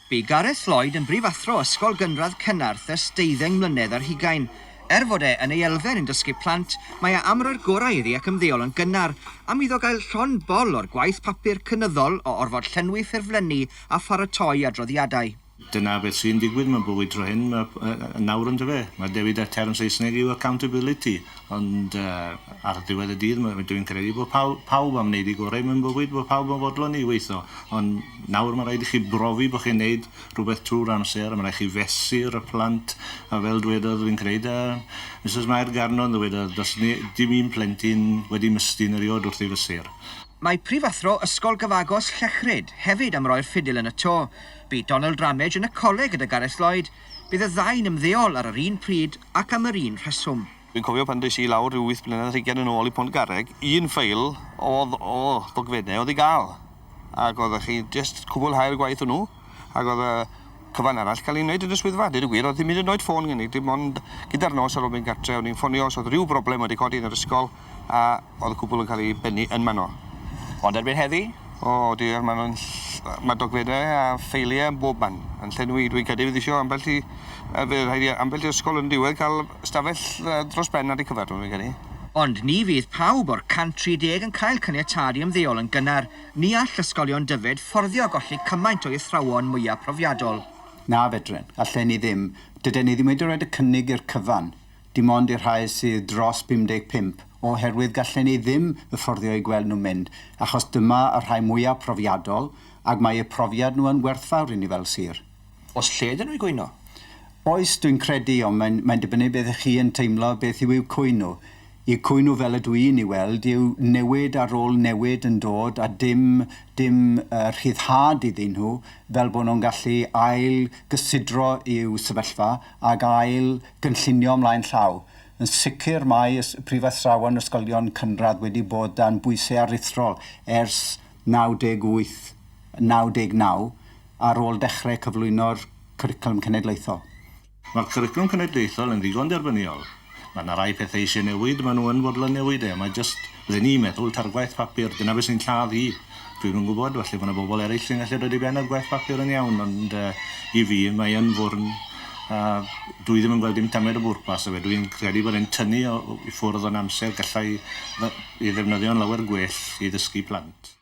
Bu Gareth Lloyd yn brifathro ysgol gynradd Cynarth ers 12 mlynedd ar hugain. Erfod yn ei elfen yn dysgu plant, mae am roi'r gorau iddi ac ymddeol yn gynnar, am iddo gael llon bol o'r gwaith papur cynyddol o orfod llenwi ffurflenni a pharatoi adroddiadau. Dyna beth sy'n digwydd mewn bywyd tro hyn, nawr yn dyfe. Mae dewid y term Saesneg yw accountability, ond ar ddiwedd y dydd dwi'n credu bod pawb am wneud i gorau mewn bywyd, bod pawb yn fodlon i weithio. Ond nawr mae rhaid i chi brofi bod chi'n wneud rhywbeth trwy'r amser, mae rhaid chi fesur y plant, a fel dwedodd fi'n credu, Mrs Mair Garnon dwedodd, does dim un plentyn wedi mystyn eriod wrth ei fesur. Mae prifathro ysgol gyfagos Llechryd hefyd am roi'r ffidil yn y to. Bu Donald Ramage yn y coleg gyda Gareth Lloyd. Bydd y ddau'n ymddeol ar yr un pryd ac am yr un rheswm. Dwi'n cofio pan des i lawr rhyw 8 blynedd 20 yn ôl i Pont Garreg, un ffeil o ddogfennau oedd i gael. Ac oedd chi just cwblhau'r gwaith nhw, ac oedd y cyfan arall cael ei wneud yn y swyddfa. Dweud y gwir, oedd ddim hyd yn oed ffôn gen i, dim ond gyda'r nos ar ôl mynd gartre, o'n i'n ffonio os oedd rhyw broblem wedi codi yn yr ysgol, a oedd y cwbl yn cael ei bennu yn mano. Ond erbyn heddi? O, mae dogfennau a ffeiliau yn bob man. Yn llenwi, dwi'n credu fydd eisiau ambell i ysgol yn diwedd cael stafell dros ben ar ei cyfer, dwi'n credu. Ond ni fydd pawb o'r 130 yn cael caniatadu ymddeol yn gynnar. Ni all ysgolion Dyfed fforddio golli cymaint o athrawon mwyaf profiadol. Na fedren, allan ni ddim. Dydyn ni ddim wedi rhoi y cynnig i'r cyfan. Dim ond i'r rhai sydd dros 55. Oherwydd gallen ni ddim y fforddio i gweld nhw'n mynd, achos dyma y rhai mwyaf profiadol, ac mae y profiad nhw yn werthfawr i ni fel sir. Os lle dyn nhw'n gwyno? Oes dwi'n credu, ond mae'n dibynnu beth ych chi yn teimlo beth yw cwyno. I cwyno fel y dwi'n i weld yw newid ar ôl newid yn dod a dim rhyddhad iddyn nhw fel bod nhw'n gallu ail gysidro i'w sefyllfa ac ail gynllunio ymlaen llaw. Yn sicr mae prifathrawon ysgolion cynradd wedi bod dan bwysau aruthrol ers 98, 99 ar ôl dechrau cyflwyno'r cwricwlwm cenedlaethol. Mae'r cwricwlwm cenedlaethol yn ddigon derbyniol. Mae yna rai pethau eisiau newid, mae nhw yn fodlon newid Mae just, byddwn ni'n meddwl, ta'r gwaith papur, dyna beth sy'n lladd hi. Dwi'n gwybod, felly mae yna bobl eraill sy'n gallu dod i ben o'r gwaith papur yn iawn, ond i fi mae yn fwrn. Dwi ddim yn gweld dim tamed o bwrpas o fe. Dwi'n credu bod e'n tynnu i ffwrdd o'n amser gallai i ddefnyddio'n lawer gwell i ddysgu plant.